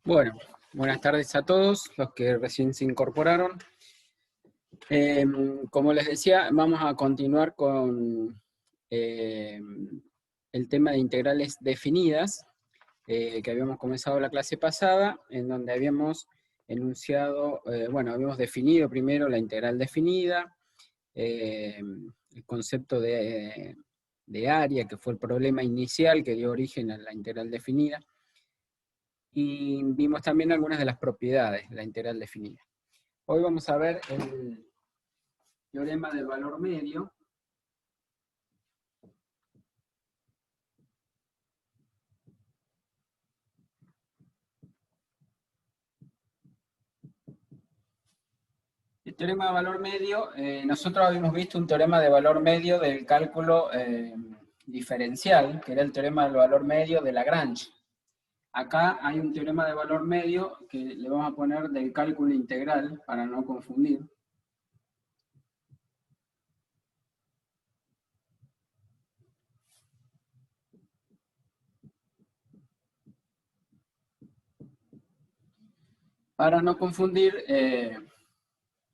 Bueno, buenas tardes a todos los que recién se incorporaron. Como les decía, vamos a continuar con el tema de integrales definidas, que habíamos comenzado la clase pasada, en donde habíamos enunciado, habíamos definido primero la integral definida, el concepto de área, que fue el problema inicial que dio origen a la integral definida, y vimos también algunas de las propiedades de la integral definida. Hoy vamos a ver el teorema del valor medio. El teorema de valor medio, nosotros habíamos visto un teorema de valor medio del cálculo diferencial, que era el teorema del valor medio de Lagrange. Acá hay un teorema de valor medio que le vamos a poner del cálculo integral, para no confundir. Para no confundir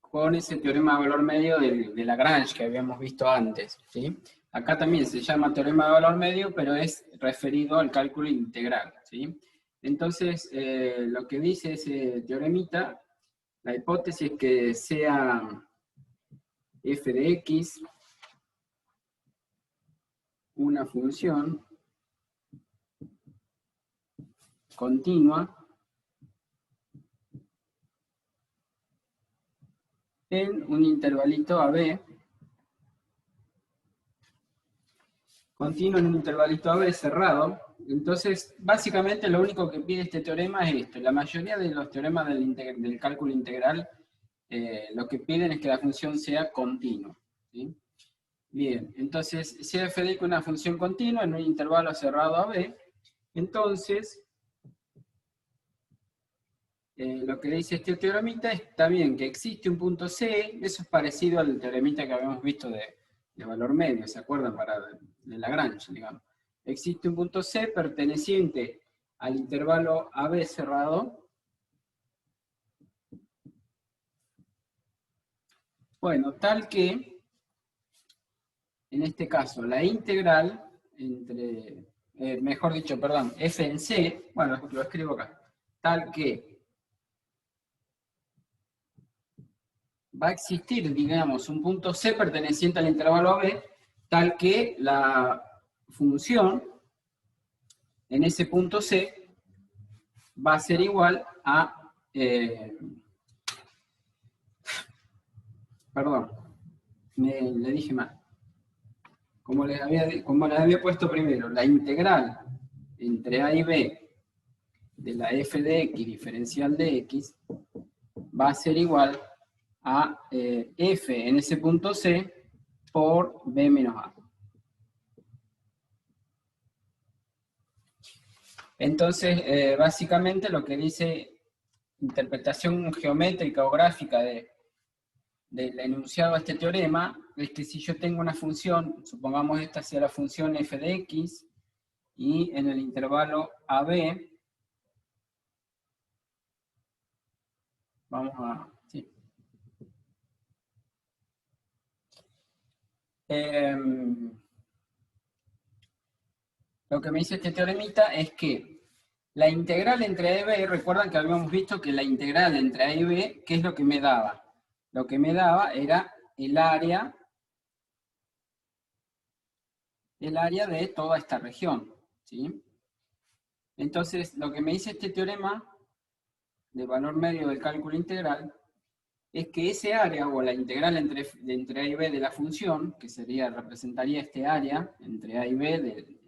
con ese teorema de valor medio de Lagrange que habíamos visto antes, ¿sí? Acá también se llama teorema de valor medio, pero es referido al cálculo integral, ¿sí? Entonces, lo que dice ese teoremita, la hipótesis es que sea f de x una función continua en un intervalito AB, continuo en un intervalito AB cerrado. Entonces, básicamente lo único que pide este teorema es esto. La mayoría de los teoremas del cálculo integral lo que piden es que la función sea continua, ¿sí? Bien, entonces, si f de x es una función continua en un intervalo cerrado AB, entonces, lo que dice este teoremita está bien, que existe un punto C, eso es parecido al teoremita que habíamos visto de valor medio, ¿se acuerdan? De Lagrange, digamos. Existe un punto C perteneciente al intervalo AB cerrado. Bueno, tal que, en este caso, la integral entre, mejor dicho, perdón, f en C, bueno, lo escribo acá, tal que va a existir, digamos, un punto C perteneciente al intervalo AB, tal que la función en ese punto C va a ser igual a, perdón, le dije mal. Como les había puesto primero, la integral entre A y B de la f de x diferencial de x va a ser igual a f en ese punto C por b menos a. Entonces, básicamente lo que dice interpretación geométrica o gráfica del enunciado de este teorema es que si yo tengo una función, supongamos esta sea la función f de x, y en el intervalo AB, vamos a... Sí. Lo que me dice este teoremita es que la integral entre A y B, recuerdan que habíamos visto que la integral entre A y B, ¿qué es lo que me daba? Lo que me daba era el área de toda esta región, ¿sí? Entonces, lo que me dice este teorema de valor medio del cálculo integral es que ese área, o la integral entre A y B de la función, que representaría este área entre A y B,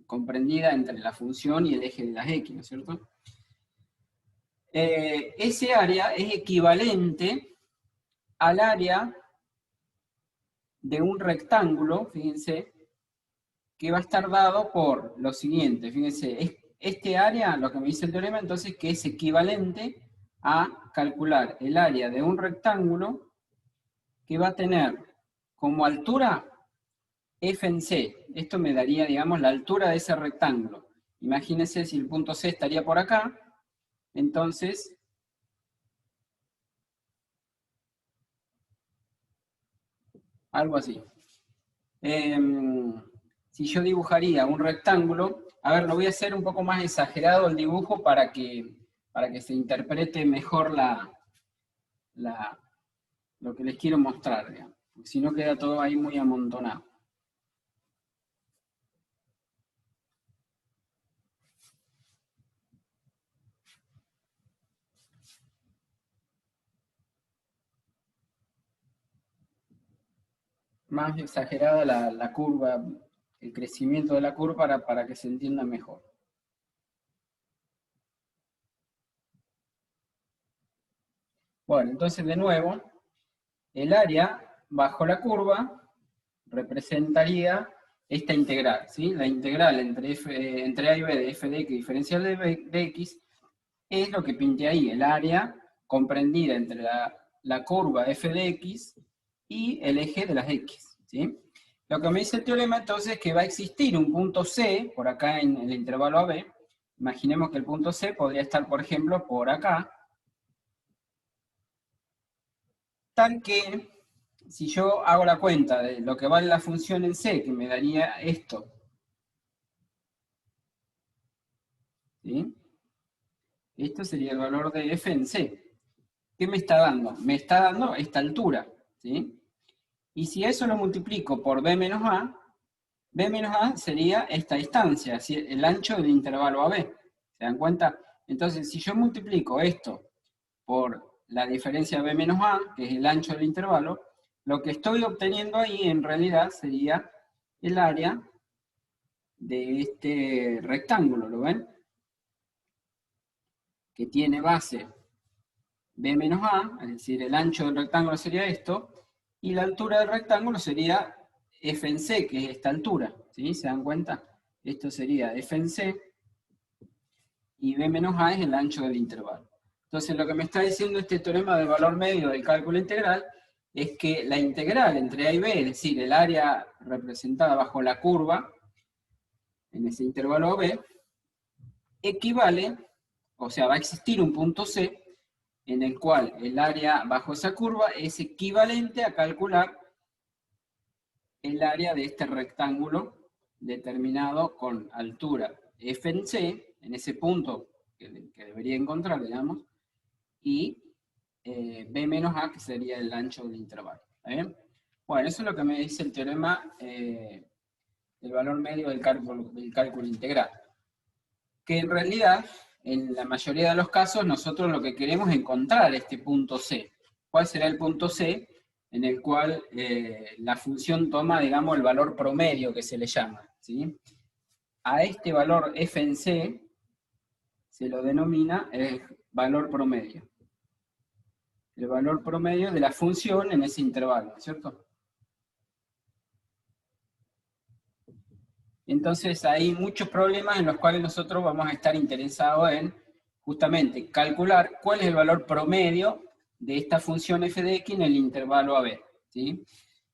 comprendida entre la función y el eje de las x, ¿no es cierto? Ese área es equivalente al área de un rectángulo, fíjense, que va a estar dado por lo siguiente, fíjense, este área, lo que me dice el teorema, entonces, que es equivalente a calcular el área de un rectángulo que va a tener como altura f en C. Esto me daría, digamos, la altura de ese rectángulo. Imagínense si el punto C estaría por acá, Entonces, algo así. Si yo dibujaría un rectángulo, a ver, lo voy a hacer un poco más exagerado el dibujo para que se interprete mejor lo que les quiero mostrar, digamos. Porque si no queda todo ahí muy amontonado. Más exagerada la curva, el crecimiento de la curva para que se entienda mejor. Bueno, entonces de nuevo, el área bajo la curva representaría esta integral, ¿sí? La integral entre A y B de f de x diferencial de x es lo que pinté ahí, el área comprendida entre la curva f de x y el eje de las x, ¿sí? Lo que me dice el teorema entonces es que va a existir un punto C, por acá en el intervalo AB. Imaginemos que el punto C podría estar, por ejemplo, por acá, tal que si yo hago la cuenta de lo que vale la función en C, que me daría esto, ¿sí? Esto sería el valor de f en C. ¿Qué me está dando? Me está dando esta altura, ¿sí? Y si eso lo multiplico por b menos a sería esta distancia, ¿sí? El ancho del intervalo AB. ¿Se dan cuenta? Entonces, si yo multiplico esto por la diferencia b menos a, que es el ancho del intervalo, lo que estoy obteniendo ahí en realidad sería el área de este rectángulo, ¿lo ven? Que tiene base b menos a, es decir, el ancho del rectángulo sería esto, y la altura del rectángulo sería f en c, que es esta altura, ¿sí? ¿Se dan cuenta? Esto sería f en c, y b menos a es el ancho del intervalo. Entonces, lo que me está diciendo este teorema del valor medio del cálculo integral es que la integral entre a y b, es decir, el área representada bajo la curva, en ese intervalo b, equivale, o sea, va a existir un punto C en el cual el área bajo esa curva es equivalente a calcular el área de este rectángulo determinado con altura f en c, en ese punto que debería encontrar, digamos, y b menos a, que sería el ancho del intervalo. ¿Está bien? Bueno, eso es lo que me dice el teorema del valor medio del cálculo integral. Que en realidad, en la mayoría de los casos, nosotros lo que queremos es encontrar este punto C. ¿Cuál será el punto C? En el cual la función toma, digamos, el valor promedio que se le llama, ¿sí? A este valor f en c se lo denomina el valor promedio. El valor promedio de la función en ese intervalo, ¿cierto? Entonces hay muchos problemas en los cuales nosotros vamos a estar interesados en justamente calcular cuál es el valor promedio de esta función f de x en el intervalo AB, ¿sí?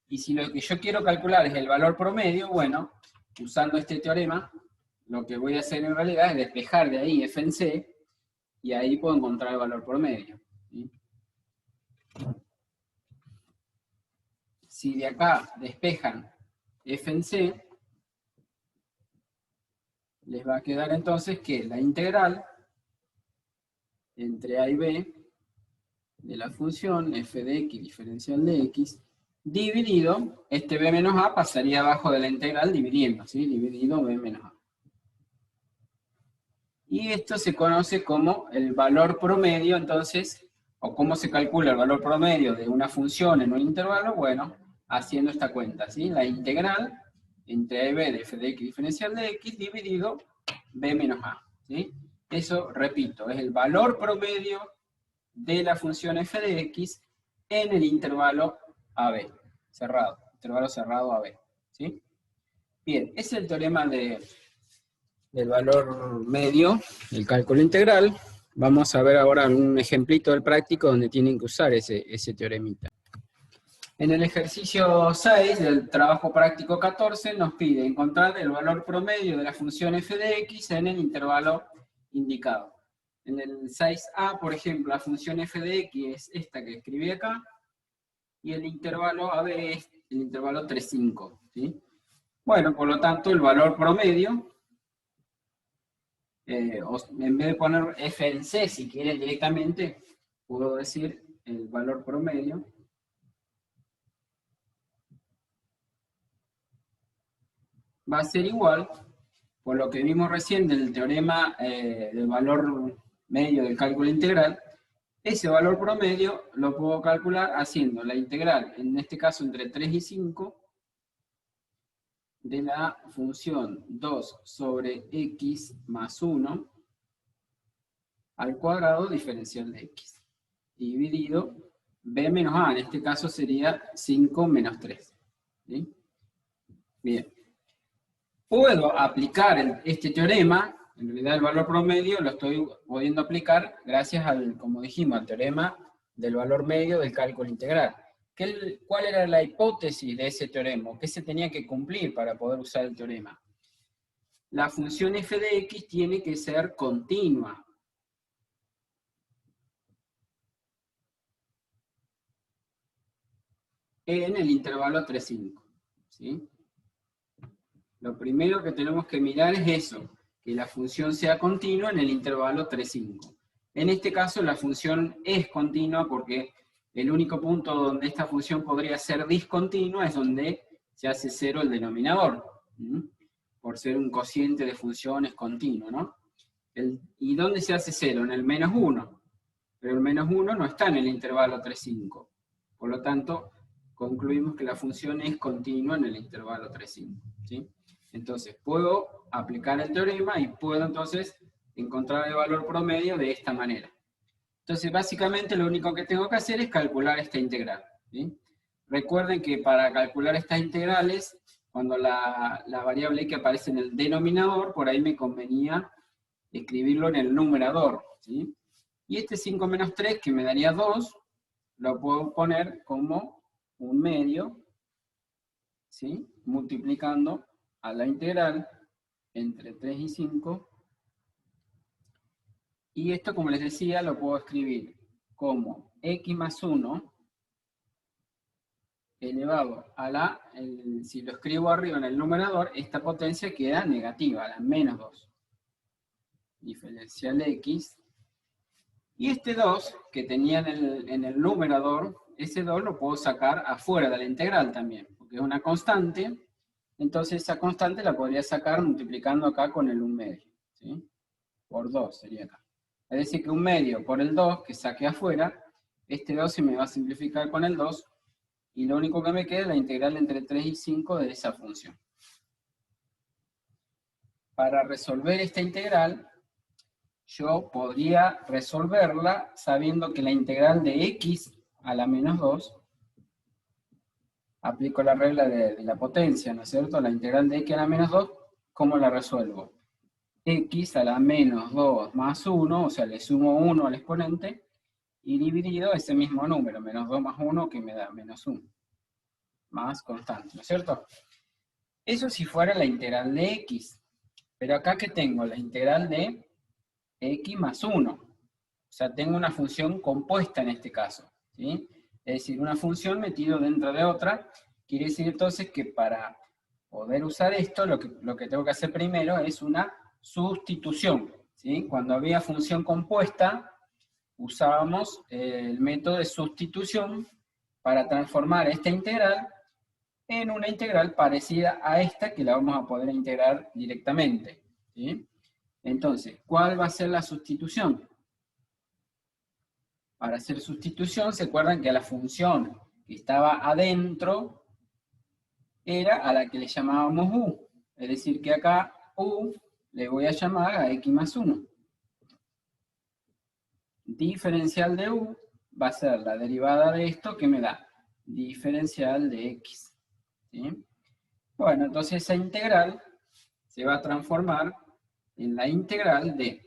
Y si lo que yo quiero calcular es el valor promedio, bueno, usando este teorema, lo que voy a hacer en realidad es despejar de ahí f en c, y ahí puedo encontrar el valor promedio, ¿sí? Si de acá despejan f en c, les va a quedar entonces que la integral entre a y b de la función f de x diferencial de x, dividido, este b menos a pasaría abajo de la integral dividiendo, ¿sí? Dividido b menos a. Y esto se conoce como el valor promedio, entonces, o cómo se calcula el valor promedio de una función en un intervalo, bueno, haciendo esta cuenta, ¿sí? La integral entre a y b de f de x diferencial de x dividido b menos a, ¿sí? Eso, repito, es el valor promedio de la función f de x en el intervalo AB, cerrado, intervalo cerrado AB, ¿sí? Bien, ese es el teorema del valor medio, el cálculo integral. Vamos a ver ahora un ejemplito del práctico donde tienen que usar ese teoremita. En el ejercicio 6 del trabajo práctico 14 nos pide encontrar el valor promedio de la función f de x en el intervalo indicado. En el 6a, por ejemplo, la función f de x es esta que escribí acá, y el intervalo AB es el intervalo 3, 5, ¿sí? Bueno, por lo tanto, el valor promedio, en vez de poner f en c, si quieren directamente, puedo decir el valor promedio va a ser igual, por lo que vimos recién del teorema del valor medio del cálculo integral. Ese valor promedio lo puedo calcular haciendo la integral, en este caso entre 3 y 5, de la función 2 sobre x más 1 al cuadrado diferencial de x, dividido b menos a, en este caso sería 5 menos 3. ¿Sí? Bien. Puedo aplicar este teorema, en realidad el valor promedio lo estoy pudiendo aplicar gracias al, como dijimos, al teorema del valor medio del cálculo integral. ¿Cuál era la hipótesis de ese teorema? ¿Qué se tenía que cumplir para poder usar el teorema? La función f de x tiene que ser continua. En el intervalo 3, 5. ¿Sí? Lo primero que tenemos que mirar es eso, que la función sea continua en el intervalo 3, 5. En este caso la función es continua porque el único punto donde esta función podría ser discontinua es donde se hace cero el denominador, por ser un cociente de funciones continuo, ¿no? ¿Y dónde se hace cero? En el menos 1. Pero el menos 1 no está en el intervalo 3, 5. Por lo tanto, concluimos que la función es continua en el intervalo 3, 5. ¿Sí? Entonces, puedo aplicar el teorema y puedo entonces encontrar el valor promedio de esta manera. Entonces, básicamente lo único que tengo que hacer es calcular esta integral. ¿Sí? Recuerden que para calcular estas integrales, cuando la variable x aparece en el denominador, por ahí me convenía escribirlo en el numerador. ¿Sí? Y este 5 menos 3, que me daría 2, lo puedo poner como un medio, ¿sí? Multiplicando a la integral entre 3 y 5. Y esto, como les decía, lo puedo escribir como x más 1 elevado a la, si lo escribo arriba en el numerador, esta potencia queda negativa, la menos 2. Diferencial de x. Y este 2, que tenía en el numerador, ese 2 lo puedo sacar afuera de la integral también, porque es una constante. Entonces esa constante la podría sacar multiplicando acá con el 1 medio. ¿Sí? Por 2 sería acá. Es decir, que 1 medio por el 2 que saqué afuera, este 2 se me va a simplificar con el 2, y lo único que me queda es la integral entre 3 y 5 de esa función. Para resolver esta integral, yo podría resolverla sabiendo que la integral de x a la menos 2, aplico la regla de la potencia, ¿no es cierto? La integral de x a la menos 2, ¿cómo la resuelvo? X a la menos 2 más 1, o sea, le sumo 1 al exponente, y dividido ese mismo número, menos 2 más 1, que me da menos 1, más constante, ¿no es cierto? Eso si fuera la integral de x, pero acá que tengo la integral de x más 1, o sea, tengo una función compuesta en este caso, ¿sí? Es decir, una función metida dentro de otra, quiere decir entonces que para poder usar esto, lo que tengo que hacer primero es una sustitución, ¿sí? Cuando había función compuesta, usábamos el método de sustitución para transformar esta integral en una integral parecida a esta que la vamos a poder integrar directamente, ¿sí? Entonces, ¿cuál va a ser la sustitución? Para hacer sustitución, se acuerdan que a la función que estaba adentro era a la que le llamábamos u. Es decir, que acá u le voy a llamar a x más 1. Diferencial de u va a ser la derivada de esto que me da diferencial de x. ¿Sí? Bueno, entonces esa integral se va a transformar en la integral de...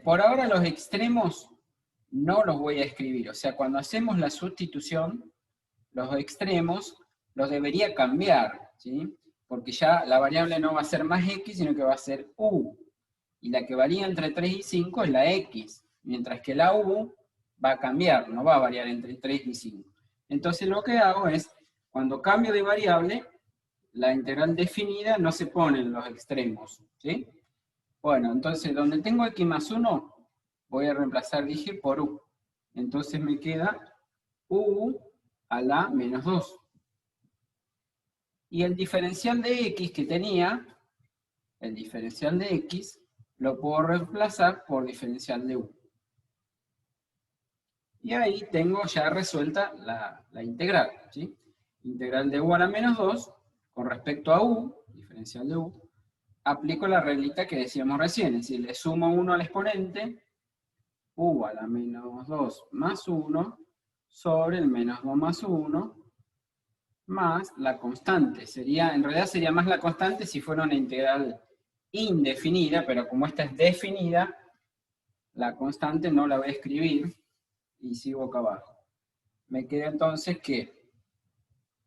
por ahora los extremos no los voy a escribir. O sea, cuando hacemos la sustitución, los extremos los debería cambiar, ¿sí? Porque ya la variable no va a ser más x, sino que va a ser u. y la que varía entre 3 y 5 es la x, mientras que la u va a cambiar, no va a variar entre 3 y 5. Entonces lo que hago es, cuando cambio de variable, la integral definida no se pone en los extremos, ¿sí? Bueno, entonces donde tengo x más 1, voy a reemplazar, dije, por u. Entonces me queda u a la menos 2. Y el diferencial de x que tenía, el diferencial de x, lo puedo reemplazar por diferencial de u. Y ahí tengo ya resuelta la integral, ¿sí? Integral de u a la menos 2, con respecto a u, diferencial de u, aplico la reglita que decíamos recién, es decir, le sumo 1 al exponente, u a la menos 2 más 1, sobre el menos 2 más 1, más la constante. En realidad sería más la constante si fuera una integral indefinida, pero como esta es definida, la constante no la voy a escribir y sigo acá abajo. Me queda entonces que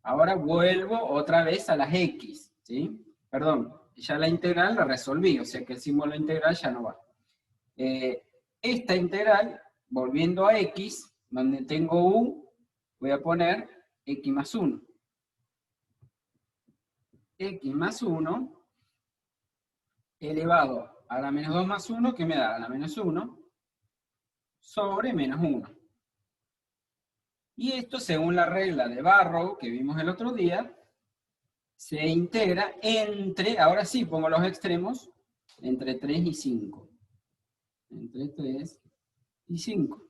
ahora vuelvo otra vez a las x, ¿sí? Perdón, ya la integral la resolví, o sea que el símbolo integral ya no va. Esta integral, volviendo a x, donde tengo u, voy a poner x más 1. X más 1 elevado a la menos 2 más 1, que me da a la menos 1, sobre menos 1. Y esto, según la regla de Barrow que vimos el otro día, se integra entre, ahora sí pongo los extremos, entre 3 y 5. Entre 3 y 5.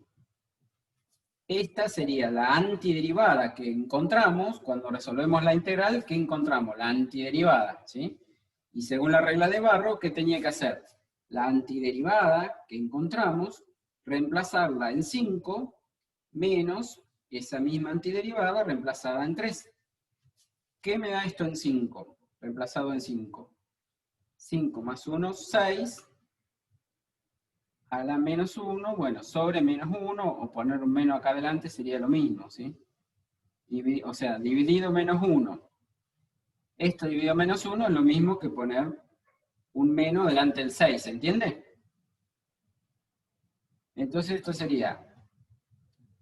Esta sería la antiderivada que encontramos cuando resolvemos la integral. ¿Qué encontramos? La antiderivada, ¿sí? Y según la regla de Barrow, ¿qué tenía que hacer? La antiderivada que encontramos, reemplazarla en 5 menos esa misma antiderivada reemplazada en 3. ¿Qué me da esto en 5? Reemplazado en 5. 5 más 1, 6. A la menos 1, bueno, sobre menos 1, o poner un menos acá adelante sería lo mismo, ¿sí? O sea, dividido menos 1. Esto dividido menos 1 es lo mismo que poner un menos delante del 6, ¿se entiende? Entonces esto sería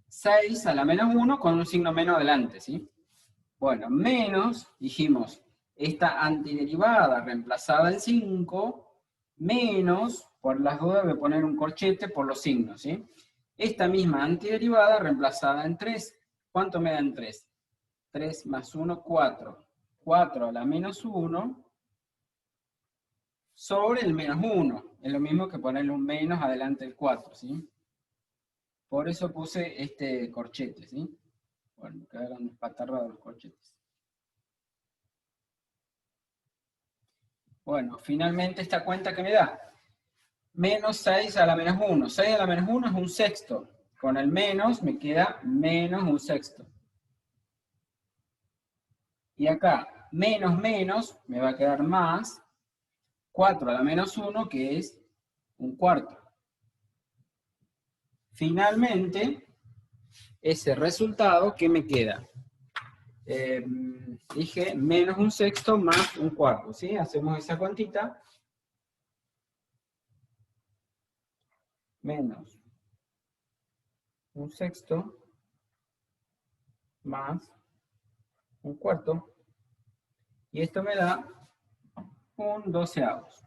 6 a la menos 1 con un signo menos adelante, ¿sí? Bueno, menos, dijimos, esta antiderivada reemplazada en 5, menos, por las dudas voy a poner un corchete por los signos, ¿sí? Esta misma antiderivada reemplazada en 3. ¿Cuánto me da en 3? 3 más 1, 4. 4 a la menos 1 sobre el menos 1. Es lo mismo que ponerle un menos adelante del 4, ¿sí? Por eso puse este corchete, ¿sí? Bueno, quedaron espatarrados los corchetes. Bueno, finalmente esta cuenta que me da. Menos 6 a la menos 1. 6 a la menos 1 es un sexto. Con el menos me queda menos un sexto. Y acá, menos menos, me va a quedar más 4 a la menos 1, que es un cuarto. Finalmente, ese resultado, ¿qué me queda? Dije menos un sexto más un cuarto, ¿sí? Hacemos esa cuantita. Menos un sexto más un cuarto. Y esto me da un doceavos.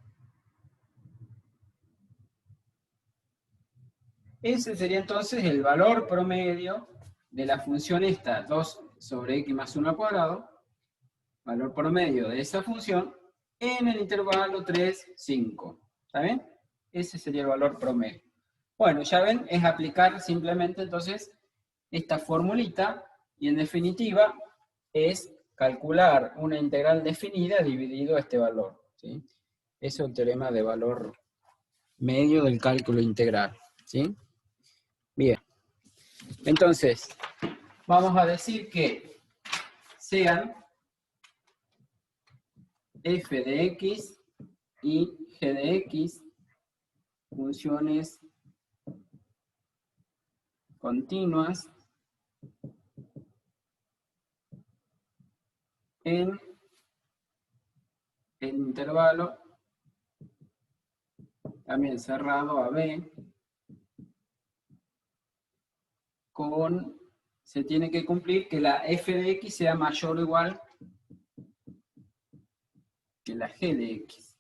Ese sería entonces el valor promedio de la función esta, 2 sobre x más 1 al cuadrado, valor promedio de esa función en el intervalo 3, 5. ¿Está bien? Ese sería el valor promedio. Bueno, ya ven, es aplicar simplemente entonces esta formulita y en definitiva es calcular una integral definida dividido este valor, ¿sí? Ese es el teorema de valor medio del cálculo integral, ¿sí? Bien, entonces vamos a decir que sean f de x y g de x funciones continuas en el intervalo también cerrado AB, se tiene que cumplir que la f de x sea mayor o igual que la g de x.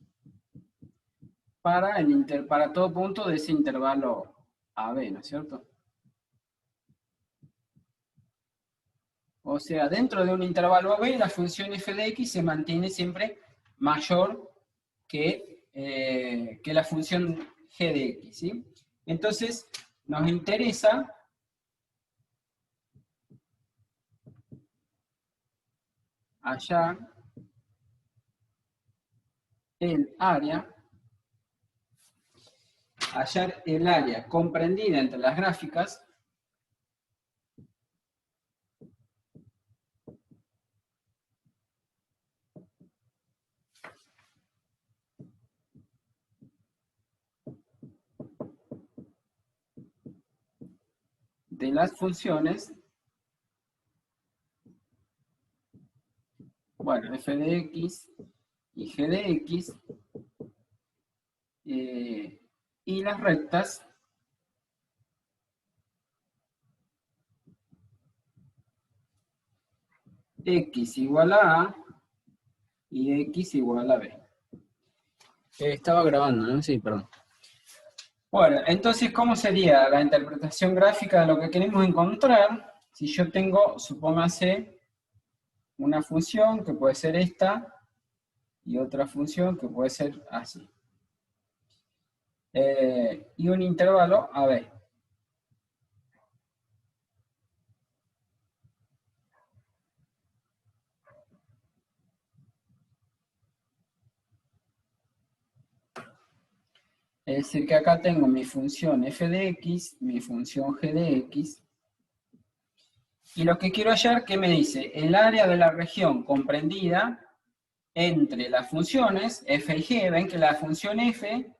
Para todo punto de ese intervalo AB, ¿no es cierto? O sea, dentro de un intervalo AB, la función f de x se mantiene siempre mayor que la función g de x, ¿sí? Entonces, nos interesa hallar el área comprendida entre las gráficas de las funciones, bueno, f de x y g de x, y las rectas x igual a A y x igual a B. Estaba grabando, ¿no? Sí, perdón. Bueno, entonces, ¿cómo sería la interpretación gráfica de lo que queremos encontrar? Si yo tengo, supóngase, una función que puede ser esta, y otra función que puede ser así. Y un intervalo AB. Es decir, que acá tengo mi función f de x, mi función g de x, y lo que quiero hallar, ¿qué me dice? El área de la región comprendida entre las funciones f y g. Ven que la función f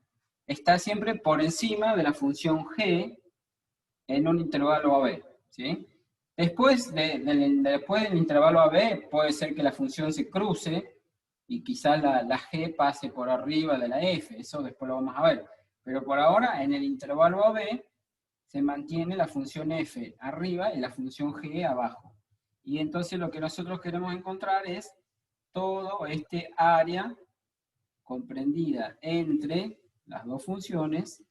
está siempre por encima de la función g en un intervalo AB, ¿sí? Después del intervalo AB puede ser que la función se cruce y quizás la g pase por arriba de la f, eso después lo vamos a ver. Pero por ahora, en el intervalo AB, se mantiene la función f arriba y la función g abajo. Y entonces lo que nosotros queremos encontrar es todo este área comprendida entre las dos funciones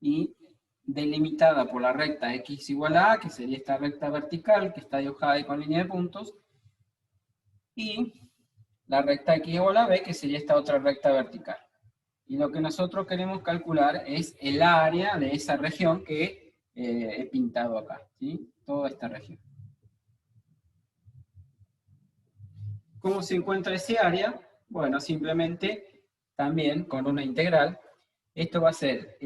y delimitada por la recta x igual a A, que sería esta recta vertical que está dibujada ahí con línea de puntos, y la recta x igual a B, que sería esta otra recta vertical. Y lo que nosotros queremos calcular es el área de esa región que he pintado acá, ¿sí? Toda esta región. ¿Cómo se encuentra ese área? Bueno, simplemente también con una integral. Esto va a ser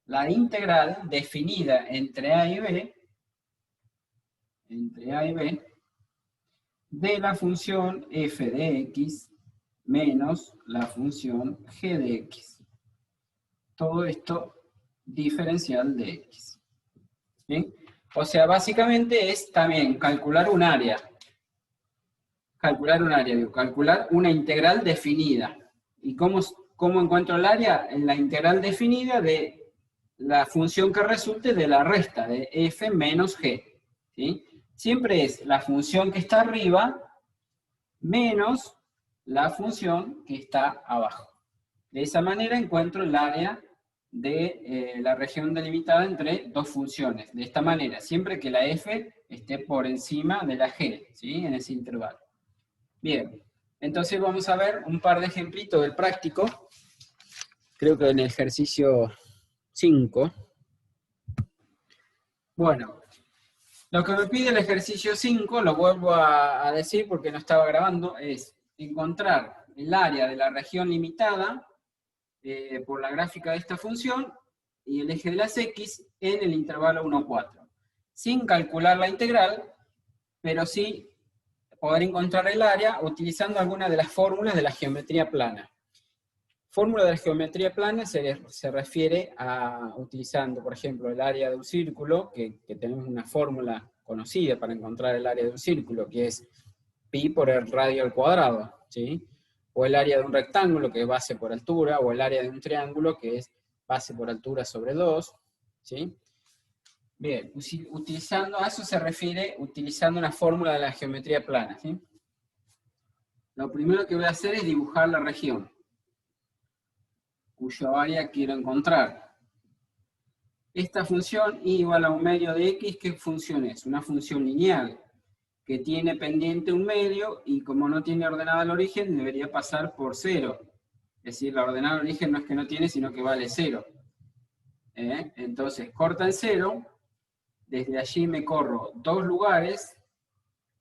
la integral definida entre A y B, de la función f de x menos la función g de x. Todo esto diferencial de x. ¿Sí? O sea, básicamente es también calcular un área. Calcular una integral definida. ¿Y cómo encuentro el área? En la integral definida de la función que resulte de la resta de f menos g. ¿Sí? Siempre es la función que está arriba menos la función que está abajo. De esa manera encuentro el área de la región delimitada entre dos funciones. De esta manera, siempre que la f esté por encima de la g, ¿sí? En ese intervalo. Bien, entonces vamos a ver un par de ejemplitos del práctico. Creo que en el ejercicio 5. Bueno, lo que me pide el ejercicio 5, lo vuelvo a decir porque no estaba grabando, es encontrar el área de la región limitada por la gráfica de esta función y el eje de las x en el intervalo 1, 4. Sin calcular la integral, pero sí poder encontrar el área utilizando alguna de las fórmulas de la geometría plana. Fórmula de la geometría plana se refiere a utilizando, por ejemplo, el área de un círculo, que tenemos una fórmula conocida para encontrar el área de un círculo, que es pi por el radio al cuadrado, ¿sí? o el área de un rectángulo, que es base por altura, o el área de un triángulo, que es base por altura sobre 2, ¿sí? Bien, utilizando, a eso se refiere utilizando una fórmula de la geometría plana, ¿sí? Lo primero que voy a hacer es dibujar la región, cuyo área quiero encontrar. Esta función y igual a un medio de x, ¿qué función es? Una función lineal, que tiene pendiente un medio, y como no tiene ordenada al origen, debería pasar por 0. Es decir, la ordenada al origen no es que no tiene, sino que vale 0. Entonces, corta en 0, desde allí me corro 2 lugares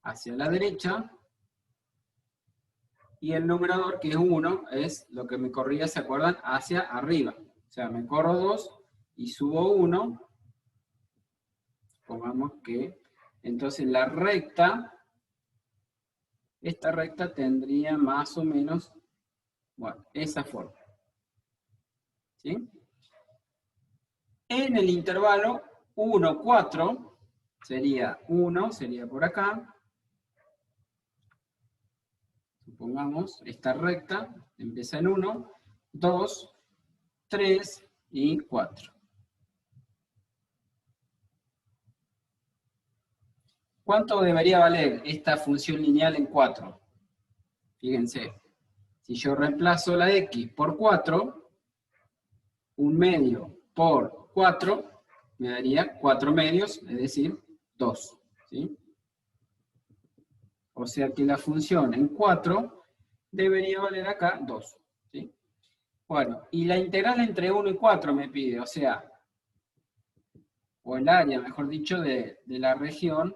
hacia la derecha, y el numerador, que es 1, es lo que me corría, ¿se acuerdan? Hacia arriba. O sea, me corro 2 y subo 1. Pongamos que, entonces la recta, esta recta tendría más o menos, bueno, esa forma. ¿Sí? En el intervalo 1, 4, sería 1, sería por acá. Supongamos, esta recta empieza en 1, 2, 3 y 4. ¿Cuánto debería valer esta función lineal en 4? Fíjense, si yo reemplazo la x por 4, un medio por 4, me daría 4 medios, es decir, 2. ¿Sí? O sea que la función en 4 debería valer acá 2. ¿Sí? Bueno, y la integral entre 1 y 4 me pide, o sea, o el área, mejor dicho, de la región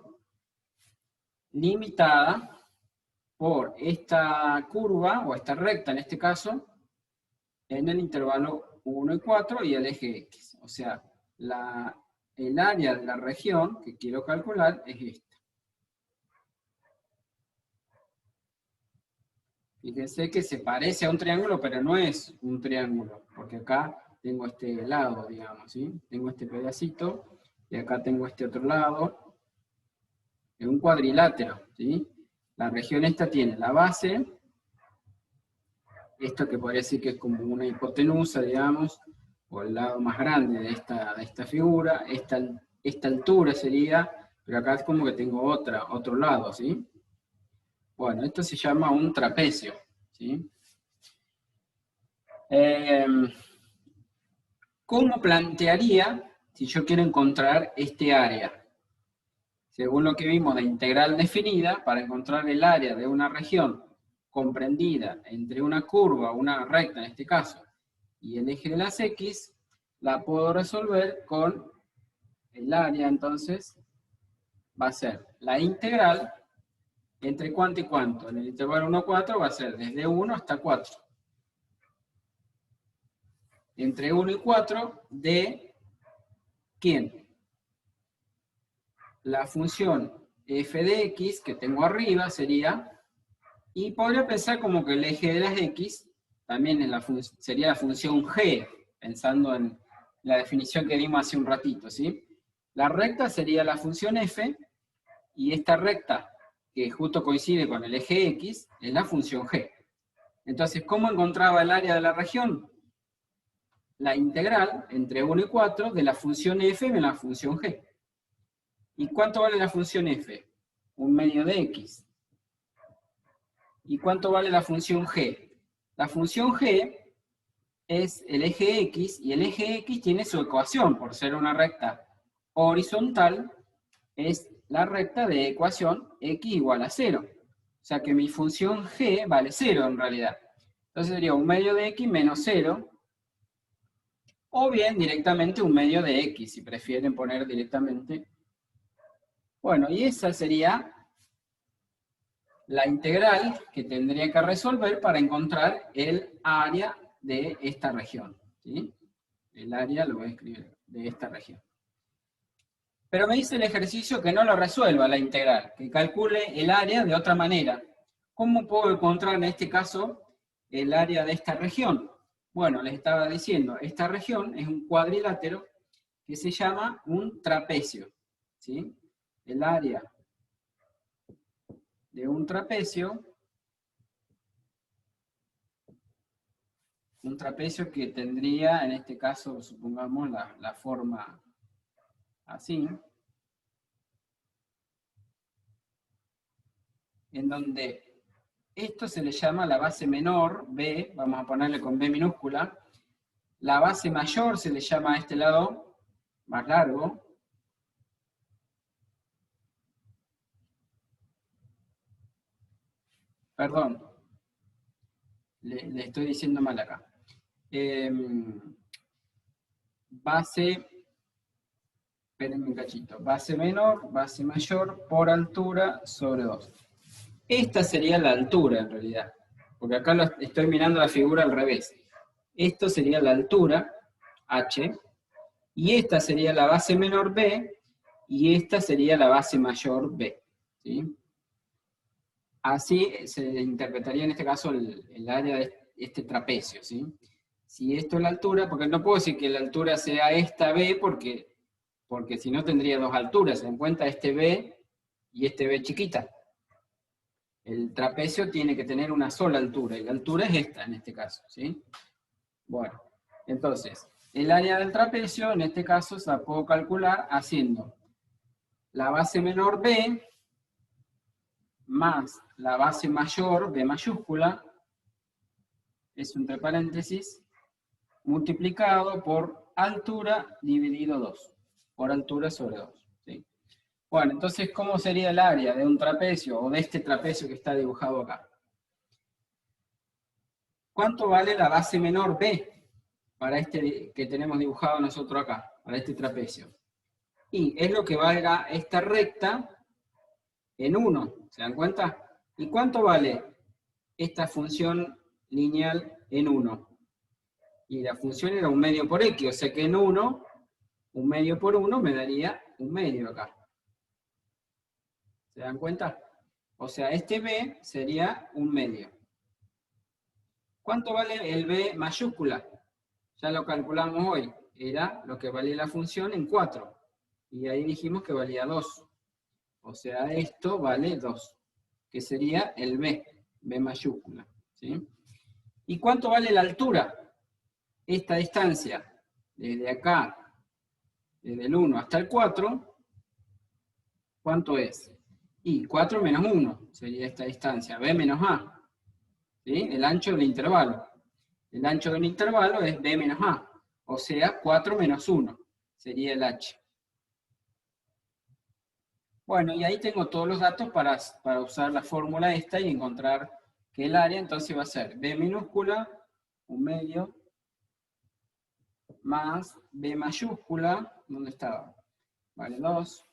limitada por esta curva, o esta recta en este caso, en el intervalo 1 y 4 y el eje X. O sea, el área de la región que quiero calcular es esta. Fíjense que se parece a un triángulo, pero no es un triángulo, porque acá tengo este lado, digamos, ¿sí? Tengo este pedacito, y acá tengo este otro lado. Es un cuadrilátero, ¿sí? La región esta tiene la base, esto que podría decir que es como una hipotenusa, digamos, o el lado más grande de esta figura, esta altura sería, pero acá es como que tengo otro lado, ¿sí? Bueno, esto se llama un trapecio, ¿sí? ¿Cómo plantearía si yo quiero encontrar este área? Según lo que vimos de integral definida, para encontrar el área de una región comprendida entre una curva, una recta en este caso, y el eje de las X, la puedo resolver con el área, entonces, va a ser la integral entre cuánto y cuánto. En el intervalo 1 a 4 va a ser desde 1 hasta 4. Entre 1 y 4 de ¿quién? La función f de x que tengo arriba sería, y podría pensar como que el eje de las x también sería la función g, pensando en la definición que dimos hace un ratito, ¿sí? La recta sería la función f, y esta recta, que justo coincide con el eje x, es la función g. Entonces, ¿cómo encontraba el área de la región? La integral entre 1 y 4 de la función f menos la función g. ¿Y cuánto vale la función f? Un medio de x. ¿Y cuánto vale la función g? La función g es el eje x, y el eje x tiene su ecuación, por ser una recta horizontal, es la recta de ecuación x igual a 0. O sea que mi función g vale 0 en realidad. Entonces sería un medio de x menos 0, o bien directamente un medio de x, si prefieren poner directamente. Bueno, y esa sería la integral que tendría que resolver para encontrar el área de esta región, ¿sí? El área lo voy a escribir, de esta región. Pero me dice el ejercicio que no lo resuelva la integral, que calcule el área de otra manera. ¿Cómo puedo encontrar en este caso el área de esta región? Bueno, les estaba diciendo, esta región es un cuadrilátero que se llama un trapecio, ¿sí? El área de un trapecio un trapecio que tendría, en este caso, supongamos, la forma así, en donde esto se le llama la base menor, B, vamos a ponerle con B minúscula, la base mayor se le llama a este lado más largo, perdón, le estoy diciendo mal acá. Base, espérenme un cachito, base menor, base mayor, por altura sobre 2. Esta sería la altura en realidad, porque acá estoy mirando la figura al revés. Esto sería la altura, H, y esta sería la base menor B, y esta sería la base mayor B. ¿Sí? Así se interpretaría en este caso el área de este trapecio. ¿Sí? Si esto es la altura, porque no puedo decir que la altura sea esta B, porque si no tendría dos alturas. Se dan cuenta este B y este B chiquita. El trapecio tiene que tener una sola altura, y la altura es esta en este caso. ¿Sí? Bueno, entonces, el área del trapecio, en este caso, se la puedo calcular haciendo la base menor B más la base mayor, B mayúscula, es entre paréntesis, multiplicado por altura dividido 2, por altura sobre 2. ¿Sí? Bueno, entonces, ¿cómo sería el área de un trapecio, o de este trapecio que está dibujado acá? ¿Cuánto vale la base menor B para este que tenemos dibujado nosotros acá, para este trapecio? Y es lo que valga esta recta en 1, ¿se dan cuenta? ¿Y cuánto vale esta función lineal en 1? Y la función era 1/2 por x, o sea que en 1, 1/2 por 1 me daría 1/2 acá. ¿Se dan cuenta? O sea, este b sería 1/2. ¿Cuánto vale el b mayúscula? Ya lo calculamos hoy. Era lo que valía la función en 4. Y ahí dijimos que valía 2. O sea, esto vale 2, que sería el B, B mayúscula. ¿Sí? ¿Y cuánto vale la altura? Esta distancia, desde acá, desde el 1 hasta el 4, ¿cuánto es? Y 4 menos 1 sería esta distancia, B menos A. ¿Sí? El ancho del intervalo. El ancho del intervalo es B menos A. O sea, 4 menos 1 sería el H. Bueno, y ahí tengo todos los datos para usar la fórmula esta y encontrar que el área entonces va a ser B minúscula, 1/2, más B mayúscula, ¿dónde estaba? Vale, 2.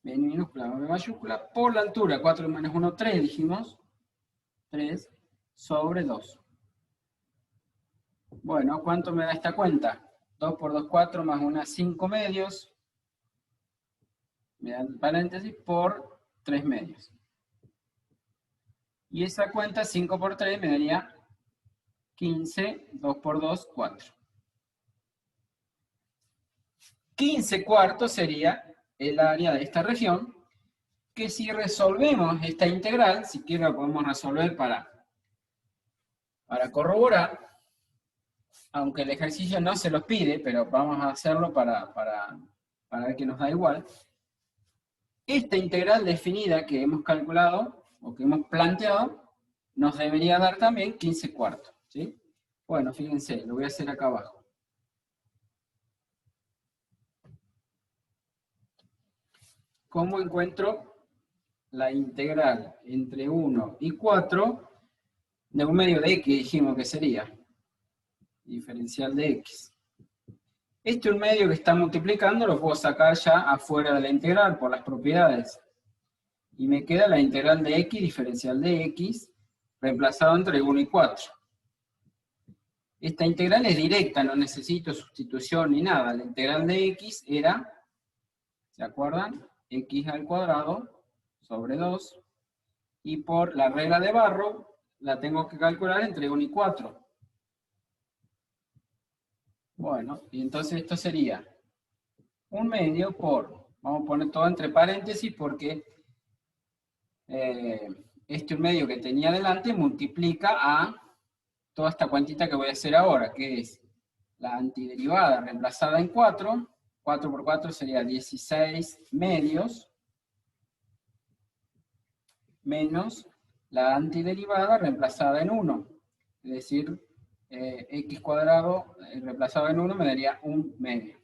B minúscula más B mayúscula, por la altura, 4 menos 1, 3, dijimos. 3 sobre 2. Bueno, ¿cuánto me da esta cuenta? 2 por 2, 4, más 1, 5 medios. Me dan paréntesis por 3 medios. Y esa cuenta, 5 por 3, me daría 15, 2 por 2, 4. 15 cuartos sería el área de esta región, que si resolvemos esta integral, si quiero la podemos resolver para corroborar, aunque el ejercicio no se los pide, pero vamos a hacerlo para ver que nos da igual. Esta integral definida que hemos calculado, o que hemos planteado, nos debería dar también 15 cuartos. ¿Sí? Bueno, fíjense, lo voy a hacer acá abajo. ¿Cómo encuentro la integral entre 1 y 4 de 1/2 de x? Dijimos que sería diferencial de x. Este 1/2 que está multiplicando lo puedo sacar ya afuera de la integral por las propiedades. Y me queda la integral de x, diferencial de x, reemplazado entre 1 y 4. Esta integral es directa, no necesito sustitución ni nada. La integral de x era, ¿se acuerdan? X al cuadrado sobre 2. Y por la regla de Barrow, la tengo que calcular entre 1 y 4. Bueno, y entonces esto sería 1/2 por, vamos a poner todo entre paréntesis porque este 1/2 que tenía delante multiplica a toda esta cuantita que voy a hacer ahora, que es la antiderivada reemplazada en 4, 4 por 4 sería 16 medios, menos la antiderivada reemplazada en 1. Es decir, x cuadrado reemplazado en 1 me daría 1 medio.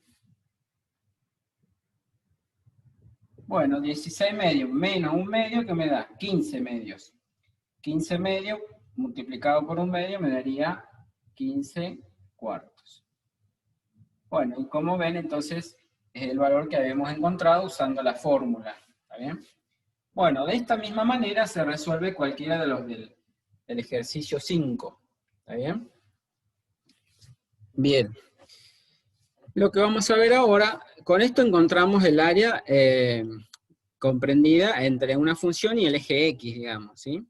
Bueno, 16 medios menos 1 medio, que me da 15 medios. 15 medios multiplicado por 1 medio me daría 15 cuartos. Bueno, y como ven, entonces es el valor que habíamos encontrado usando la fórmula. ¿Está bien? Bueno, de esta misma manera se resuelve cualquiera de los del ejercicio 5. ¿Está bien? Bien. Lo que vamos a ver ahora, con esto encontramos el área comprendida entre una función y el eje X, digamos, ¿sí?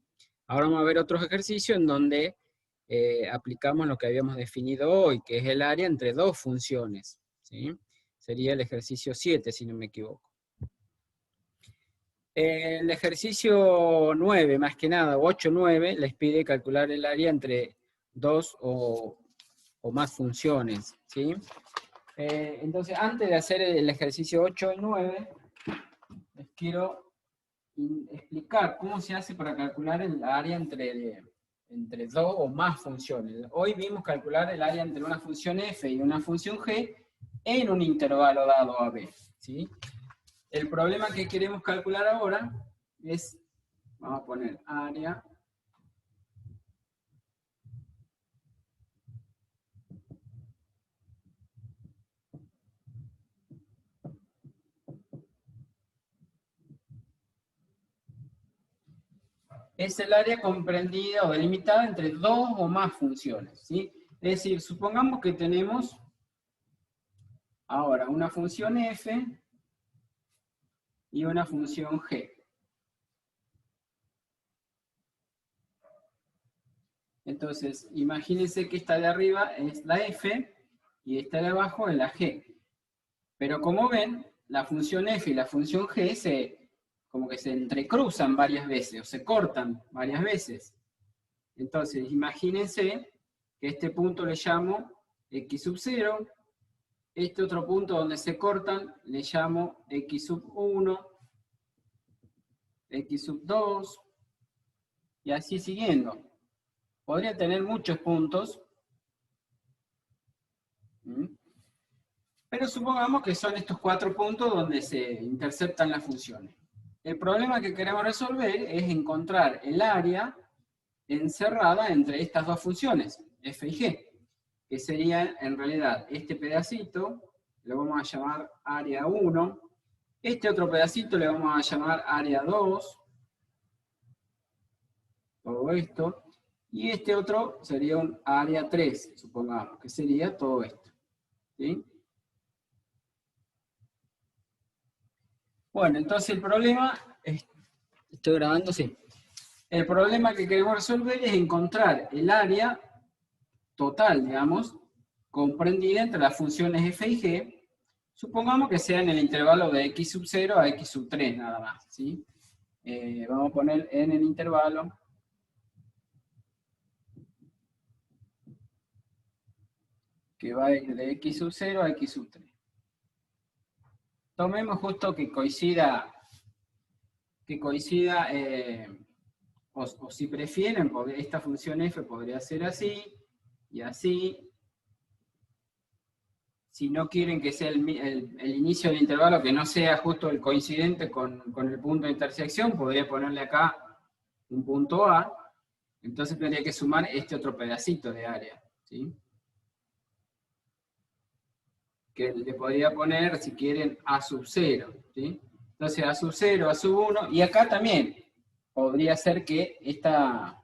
Ahora vamos a ver otros ejercicios en donde aplicamos lo que habíamos definido hoy, que es el área entre dos funciones, ¿sí? Sería el ejercicio 7, si no me equivoco. El ejercicio 9, más que nada, 8-9, les pide calcular el área entre dos o más funciones, ¿sí? Entonces, antes de hacer el ejercicio 8 y 9, les quiero explicar cómo se hace para calcular el área entre dos o más funciones. Hoy vimos calcular el área entre una función f y una función g en un intervalo dado a b, ¿sí? El problema que queremos calcular ahora es, vamos a poner área es el área comprendida o delimitada entre dos o más funciones, ¿sí? Es decir, supongamos que tenemos ahora una función f y una función g. Entonces, imagínense que esta de arriba es la f y esta de abajo es la g. Pero como ven, la función f y la función g como que se entrecruzan varias veces o se cortan varias veces. Entonces, imagínense que este punto le llamo x sub 0, este otro punto donde se cortan le llamo x sub 1, x sub 2, y así siguiendo. Podría tener muchos puntos, pero supongamos que son estos 4 puntos donde se interceptan las funciones. El problema que queremos resolver es encontrar el área encerrada entre estas dos funciones, f y g, que sería en realidad este pedacito, lo vamos a llamar área 1, este otro pedacito le vamos a llamar área 2, todo esto, y este otro sería un área 3, supongamos, que sería todo esto, ¿sí? Bueno, entonces el problema, estoy grabando, sí. El problema que queremos resolver es encontrar el área total, digamos, comprendida entre las funciones f y g, supongamos que sea en el intervalo de x sub 0 a x sub 3 nada más, ¿sí? Vamos a poner en el intervalo que va a ir de x sub 0 a x sub 3. Tomemos justo que coincida o si prefieren, esta función f podría ser así, y así. Si no quieren que sea el inicio del intervalo, que no sea justo el coincidente con el punto de intersección, podría ponerle acá un punto A, entonces tendría que sumar este otro pedacito de área, ¿sí? Que le podría poner, si quieren, A sub 0, ¿sí? Entonces A sub 0, A sub 1, y acá también podría ser que esta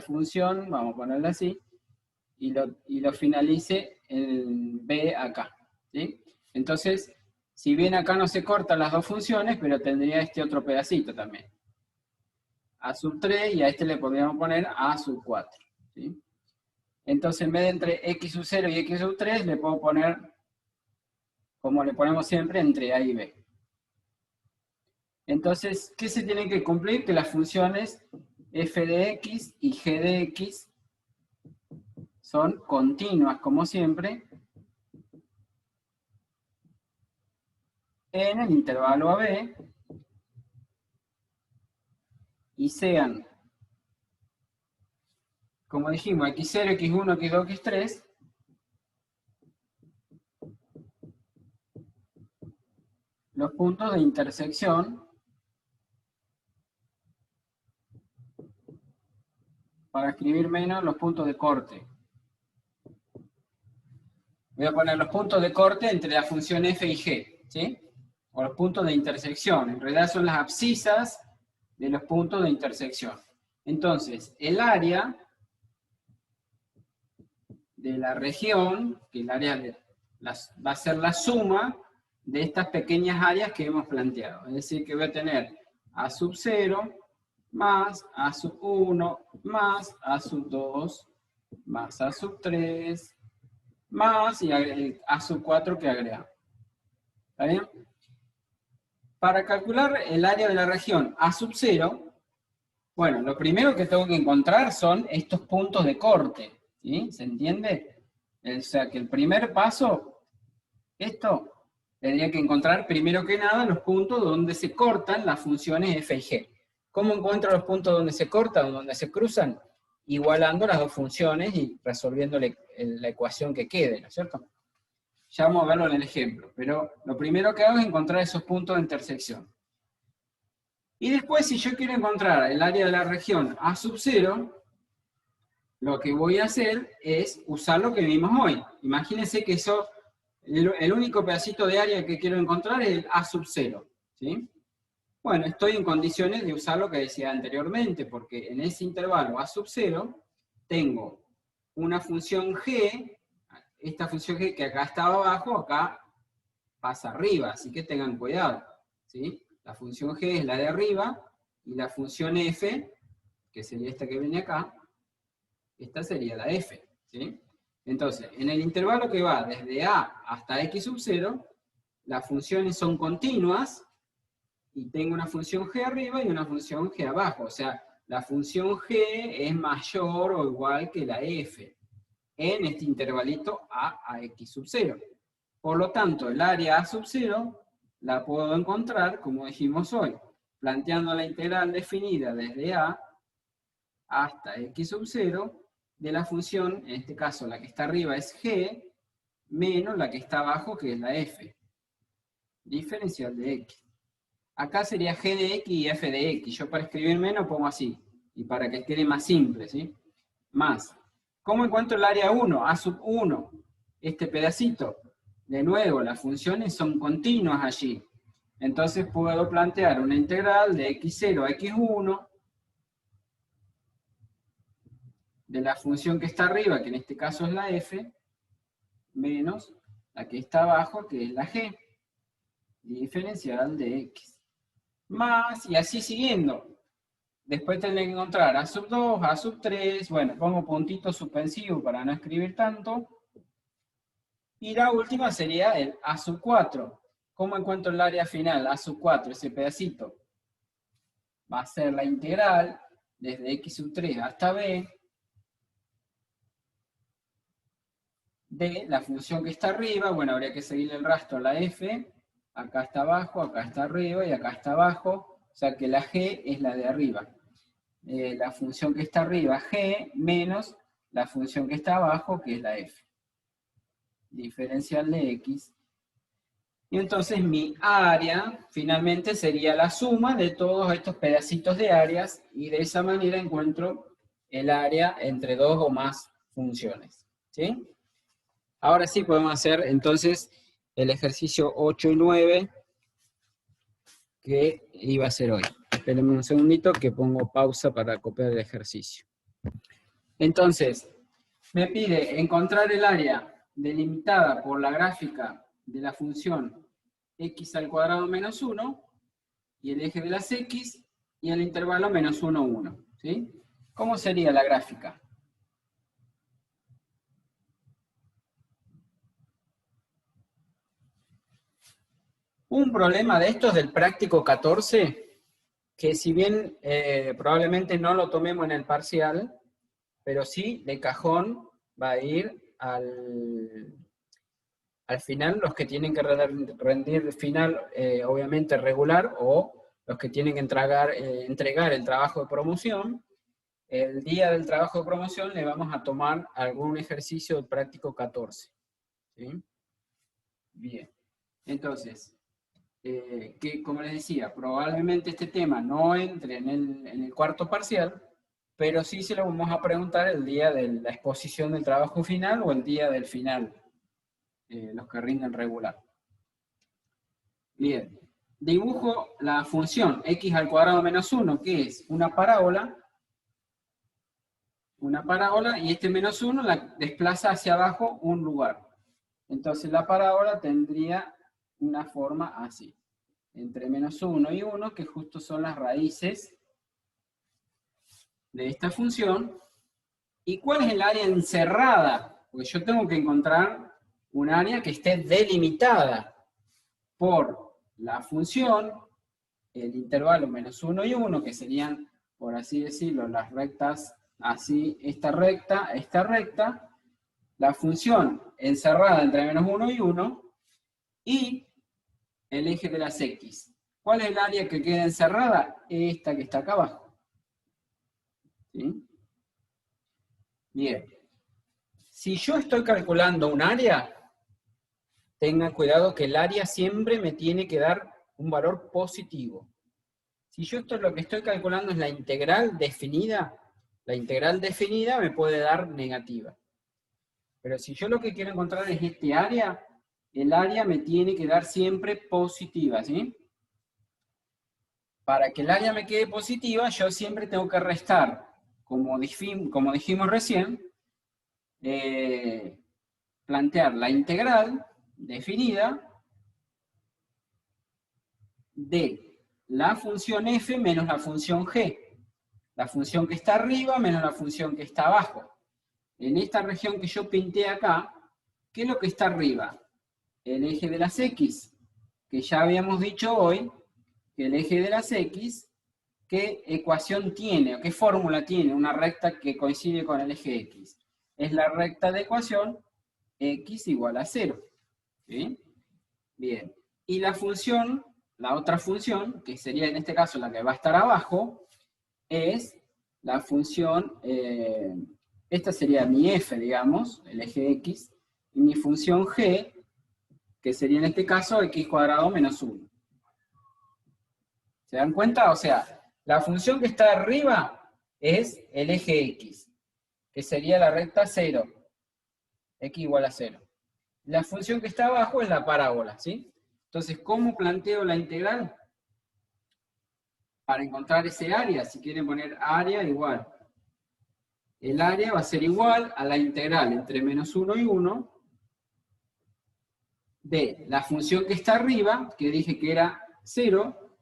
función, vamos a ponerla así, y lo finalice en B acá, ¿sí? Entonces, si bien acá no se cortan las dos funciones, pero tendría este otro pedacito también. A sub 3 y a este le podríamos poner A sub 4, ¿sí? Entonces, en vez de entre x sub 0 y x sub 3, le puedo poner, como le ponemos siempre, entre A y B. Entonces, ¿qué se tiene que cumplir? Que las funciones f de x y g de x son continuas, como siempre, en el intervalo AB, y sean, como dijimos, x0, x1, x2, x3, los puntos de intersección para escribir menos los puntos de corte. Voy a poner los puntos de corte entre la función f y g, ¿sí? O los puntos de intersección. En realidad son las abscisas de los puntos de intersección. Entonces, el área de la región, que el área va a ser la suma de estas pequeñas áreas que hemos planteado. Es decir, que voy a tener a sub 0 más a sub 1 más a sub 2 más a sub 3 más y a sub 4 que agregamos. ¿Está bien? Para calcular el área de la región a sub 0, bueno, lo primero que tengo que encontrar son estos puntos de corte. ¿Sí? ¿Se entiende? O sea, que el primer paso, esto, tendría que encontrar primero que nada los puntos donde se cortan las funciones f y g. ¿Cómo encuentro los puntos donde se cortan, donde se cruzan? Igualando las dos funciones y resolviendo la ecuación que quede, ¿no es cierto? Ya vamos a verlo en el ejemplo, pero lo primero que hago es encontrar esos puntos de intersección. Y después, si yo quiero encontrar el área de la región a sub 0, lo que voy a hacer es usar lo que vimos hoy. Imagínense que el único pedacito de área que quiero encontrar es el a sub 0, ¿sí? Bueno, estoy en condiciones de usar lo que decía anteriormente, porque en ese intervalo a sub 0 tengo una función g, esta función g que acá estaba abajo, acá pasa arriba, así que tengan cuidado, ¿sí? La función g es la de arriba, y la función f, que sería esta que viene acá, esta sería la f, ¿sí? Entonces, en el intervalo que va desde a hasta x sub 0, las funciones son continuas, y tengo una función g arriba y una función g abajo. O sea, la función g es mayor o igual que la f en este intervalito a x sub 0. Por lo tanto, el área a sub 0 la puedo encontrar, como dijimos hoy, planteando la integral definida desde a hasta x sub 0 de la función, en este caso la que está arriba es g, menos la que está abajo, que es la f. Diferencial de x. Acá sería g de x y f de x. Yo para escribir menos pongo así. Y para que quede más simple, ¿sí? Más. ¿Cómo encuentro el área 1? A sub 1. Este pedacito. De nuevo, las funciones son continuas allí. Entonces puedo plantear una integral de x0 a x1 de la función que está arriba, que en este caso es la f, menos la que está abajo, que es la g. Diferencial de x. Más, y así siguiendo. Después tendré que encontrar a sub 2, a sub 3, bueno, pongo puntitos suspensivos para no escribir tanto. Y la última sería el a sub 4. ¿Cómo encuentro el área final? A sub 4, ese pedacito. Va a ser la integral desde x sub 3 hasta b de la función que está arriba. Bueno, habría que seguirle el rastro a la f. Acá está abajo, acá está arriba y acá está abajo. O sea que la g es la de arriba. La función que está arriba, g, menos la función que está abajo, que es la f. Diferencial de x. Y entonces mi área, finalmente, sería la suma de todos estos pedacitos de áreas, y de esa manera encuentro el área entre dos o más funciones. ¿Sí? Ahora sí podemos hacer, entonces, el ejercicio 8 y 9, que iba a ser hoy. Espérenme un segundito que pongo pausa para copiar el ejercicio. Entonces, me pide encontrar el área delimitada por la gráfica de la función x al cuadrado menos 1 y el eje de las x y el intervalo menos 1, 1. ¿Sí? ¿Cómo sería la gráfica? Un problema de estos del práctico 14, que si bien probablemente no lo tomemos en el parcial, pero sí de cajón va a ir al final los que tienen que rendir final, obviamente regular, o los que tienen que entregar el trabajo de promoción. El día del trabajo de promoción le vamos a tomar algún ejercicio del práctico 14. ¿Sí? Bien. Entonces, que como les decía, probablemente este tema no entre en el cuarto parcial, pero sí se lo vamos a preguntar el día de la exposición del trabajo final o el día del final, los que rinden regular. Bien, dibujo la función x al cuadrado menos 1, que es una parábola, y este menos 1 la desplaza hacia abajo un lugar. Entonces la parábola tendría una forma así, entre menos 1 y 1, que justo son las raíces de esta función. ¿Y cuál es el área encerrada? Porque yo tengo que encontrar un área que esté delimitada por la función, el intervalo menos 1 y 1, que serían, por así decirlo, las rectas, así, esta recta, la función encerrada entre menos 1 y 1, y el eje de las X. ¿Cuál es el área que queda encerrada? Esta que está acá abajo. ¿Sí? Bien. Si yo estoy calculando un área, tengan cuidado que el área siempre me tiene que dar un valor positivo. Si yo lo que estoy calculando es la integral definida me puede dar negativa. Pero si yo lo que quiero encontrar es este área, el área me tiene que dar siempre positiva, ¿sí? Para que el área me quede positiva, yo siempre tengo que restar, como dijimos recién, plantear la integral definida de la función f menos la función g. La función que está arriba menos la función que está abajo. En esta región que yo pinté acá, ¿qué es lo que está arriba? El eje de las x, que ya habíamos dicho hoy, que el eje de las x, ¿qué ecuación tiene o qué fórmula tiene una recta que coincide con el eje x? Es la recta de ecuación x igual a 0. ¿Sí? Bien. Y la función, la otra función, que sería en este caso la que va a estar abajo, es la función, esta sería mi f, digamos, el eje x, y mi función g, que sería en este caso x cuadrado menos 1. ¿Se dan cuenta? O sea, la función que está arriba es el eje x, que sería la recta 0, x igual a 0. La función que está abajo es la parábola, ¿sí? Entonces, ¿cómo planteo la integral? Para encontrar ese área, si quieren poner área igual. El área va a ser igual a la integral entre menos 1 y 1 de la función que está arriba, que dije que era 0,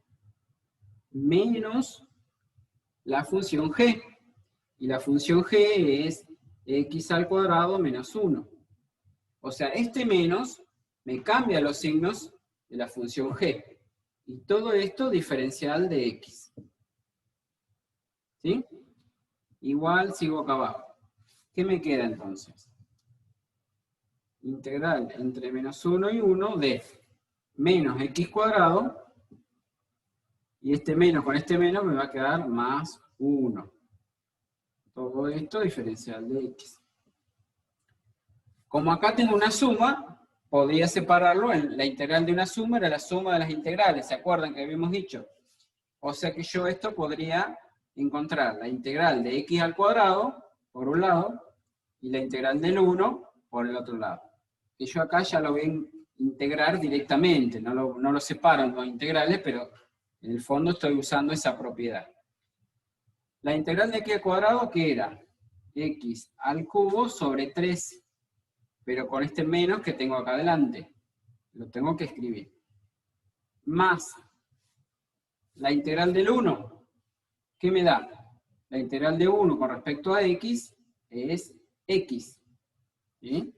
menos la función g. Y la función g es x al cuadrado menos 1. O sea, este menos me cambia los signos de la función g. Y todo esto diferencial de x. ¿Sí? Igual sigo acá abajo. ¿Qué me queda entonces? Integral entre menos 1 y 1 de menos x cuadrado, y este menos con este menos me va a quedar más 1. Todo esto diferencial de x. Como acá tengo una suma, podría separarlo en la integral de una suma, era la suma de las integrales, ¿se acuerdan que habíamos dicho? O sea que yo esto podría encontrar la integral de x al cuadrado, por un lado, y la integral del 1 por el otro lado. Que yo acá ya lo voy a integrar directamente, no lo separo en dos integrales, pero en el fondo estoy usando esa propiedad. La integral de x al cuadrado, ¿qué era? X al cubo sobre 3, pero con este menos que tengo acá adelante. Lo tengo que escribir. Más la integral del 1, ¿qué me da? La integral de 1 con respecto a x es x. ¿Sí?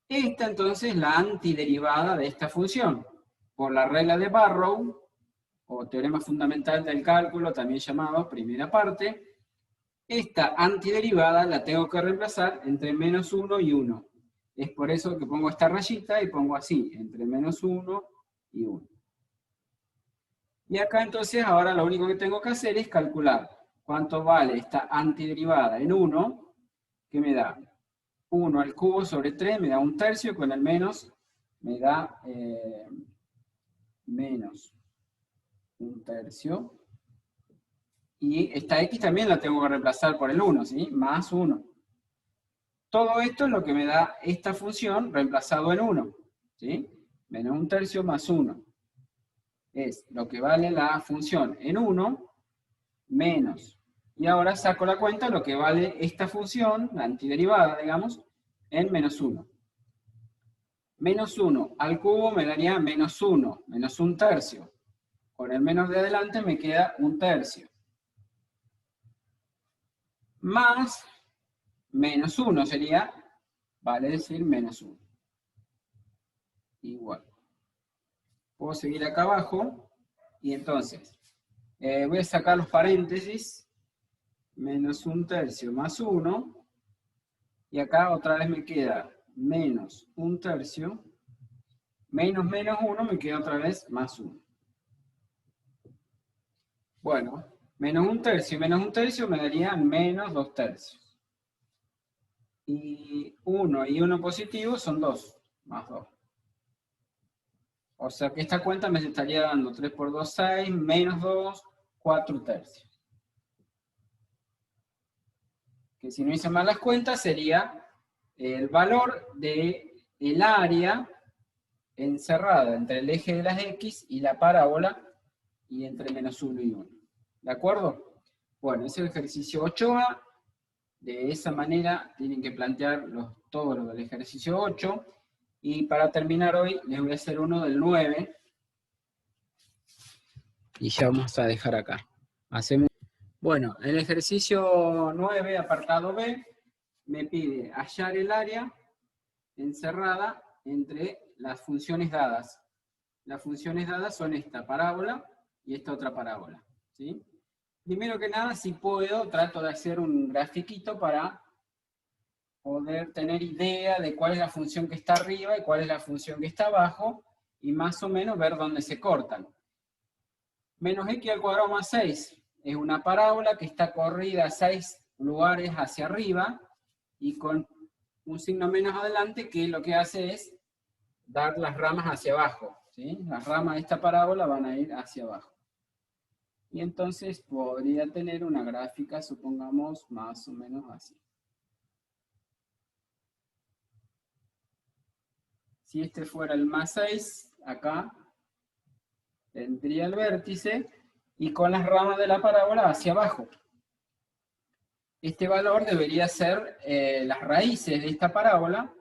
Esta entonces es la antiderivada de esta función. Por la regla de Barrow, o teorema fundamental del cálculo, también llamado primera parte, Esta antiderivada la tengo que reemplazar entre menos 1 y 1. Es por eso que pongo esta rayita y pongo así, entre menos 1 y 1. Y acá entonces ahora lo único que tengo que hacer es calcular cuánto vale esta antiderivada en 1, que me da 1 al cubo sobre 3, me da 1/3, con el menos me da menos 1/3. Y esta x también la tengo que reemplazar por el 1, ¿sí? Más 1. Todo esto es lo que me da esta función reemplazado en 1, ¿sí? Menos 1/3 más 1. Es lo que vale la función en 1 menos. Y ahora saco la cuenta lo que vale esta función, la antiderivada, digamos, en menos 1. Menos 1 al cubo me daría menos 1, menos 1/3. Con el menos de adelante me queda 1/3. Más menos 1 sería, vale decir, menos 1. Igual. Puedo seguir acá abajo, y entonces, voy a sacar los paréntesis, menos 1/3 más 1, y acá otra vez me queda menos 1/3, menos menos 1 me queda otra vez más 1. Bueno, menos 1/3 y menos 1/3 me darían menos 2/3. Y 1 y 1 positivo son 2, más 2. O sea que esta cuenta me estaría dando 3 por 2, 6, menos 2, 4/3. Que si no hice mal las cuentas sería el valor del área encerrada entre el eje de las X y la parábola, y entre menos 1 y 1. ¿De acuerdo? Bueno, ese es el ejercicio 8A. De esa manera tienen que plantear todos los del ejercicio 8. Y para terminar hoy les voy a hacer uno del 9. Y ya vamos a dejar acá. Bueno, el ejercicio 9, apartado B, me pide hallar el área encerrada entre las funciones dadas. Las funciones dadas son esta parábola y esta otra parábola, ¿sí? Primero que nada, si puedo, trato de hacer un grafiquito para poder tener idea de cuál es la función que está arriba y cuál es la función que está abajo, y más o menos ver dónde se cortan. Menos x al cuadrado más 6 es una parábola que está corrida 6 lugares hacia arriba y con un signo menos adelante, que lo que hace es dar las ramas hacia abajo, ¿sí? Las ramas de esta parábola van a ir hacia abajo. Y entonces podría tener una gráfica, supongamos, más o menos así. Si este fuera el más 6, acá tendría el vértice y con las ramas de la parábola hacia abajo. Este valor debería ser las raíces de esta parábola,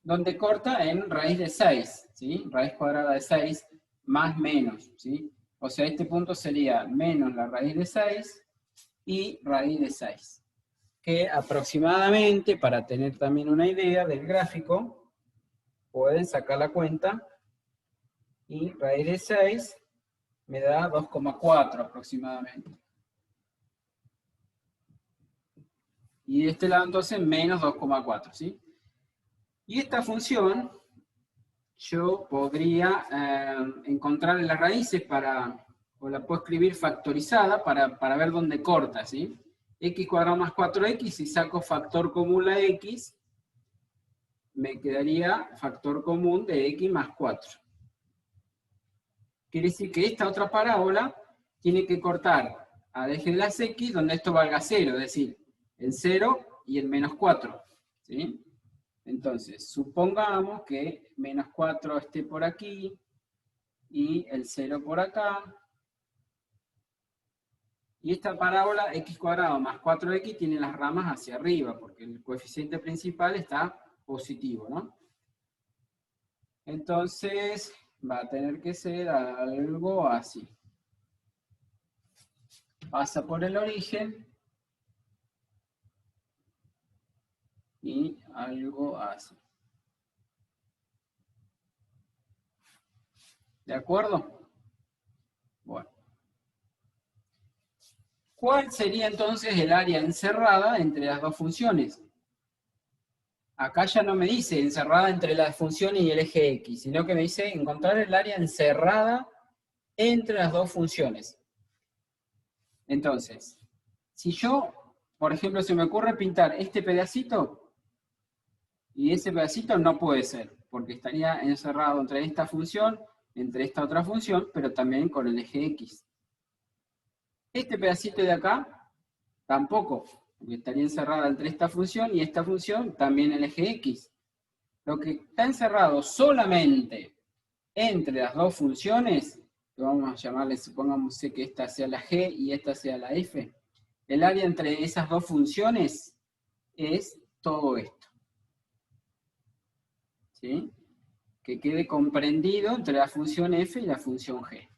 donde corta en raíz de 6, ¿sí? Raíz cuadrada de 6 más menos, ¿sí? O sea, este punto sería menos la raíz de 6 y raíz de 6. Que aproximadamente, para tener también una idea del gráfico, pueden sacar la cuenta, y raíz de 6 me da 2,4 aproximadamente. Y de este lado entonces menos 2,4, ¿sí? Y esta función yo podría encontrar las raíces o la puedo escribir factorizada para ver dónde corta, ¿sí? X cuadrado más 4x, si saco factor común la x, me quedaría factor común de x más 4. Quiere decir que esta otra parábola tiene que cortar al eje de las x, donde esto valga 0, es decir, el 0 y el menos 4, ¿sí? Entonces, supongamos que menos 4 esté por aquí, y el 0 por acá. Y esta parábola x cuadrado más 4x tiene las ramas hacia arriba, porque el coeficiente principal está positivo, ¿no? Entonces, va a tener que ser algo así. Pasa por el origen y algo así. ¿De acuerdo? Bueno. ¿Cuál sería entonces el área encerrada entre las dos funciones? Acá ya no me dice encerrada entre las funciones y el eje X, sino que me dice encontrar el área encerrada entre las dos funciones. Entonces, si yo, por ejemplo, se me ocurre pintar este pedacito, y ese pedacito no puede ser, porque estaría encerrado entre esta función, entre esta otra función, pero también con el eje X. Este pedacito de acá, tampoco, porque estaría encerrada entre esta función y esta función, también el eje X. Lo que está encerrado solamente entre las dos funciones, que vamos a llamarle, supongamos que esta sea la G y esta sea la F, el área entre esas dos funciones es todo esto. ¿Sí? Que quede comprendido entre la función F y la función G.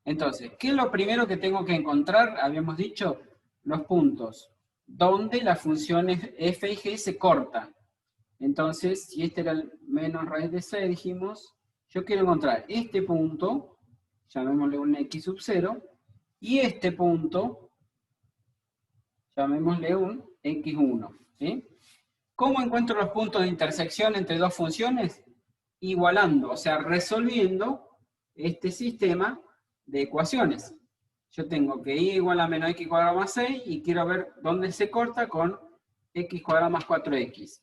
Entonces, ¿qué es lo primero que tengo que encontrar? Habíamos dicho los puntos donde las funciones F y G se cortan. Entonces, si este era el menos raíz de 6, dijimos, yo quiero encontrar este punto, llamémosle un X sub 0, y este punto, llamémosle un X1. ¿Sí? ¿Cómo encuentro los puntos de intersección entre dos funciones? Igualando, o sea, resolviendo este sistema de ecuaciones. Yo tengo que y igual a menos x cuadrado más 6 y quiero ver dónde se corta con x cuadrado más 4x.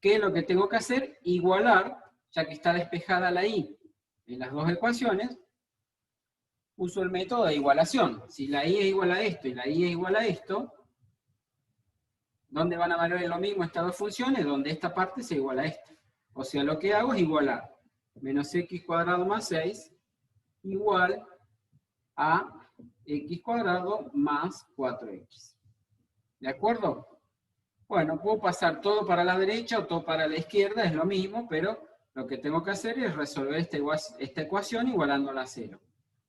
¿Qué es lo que tengo que hacer? Igualar, ya que está despejada la y en las dos ecuaciones, uso el método de igualación. Si la y es igual a esto y la y es igual a esto, ¿dónde van a valer lo mismo estas dos funciones? Donde esta parte se iguala a esta. O sea, lo que hago es igualar menos x cuadrado más 6 igual a x cuadrado más 4x. ¿De acuerdo? Bueno, puedo pasar todo para la derecha o todo para la izquierda, es lo mismo, pero lo que tengo que hacer es resolver esta ecuación igualándola a 0.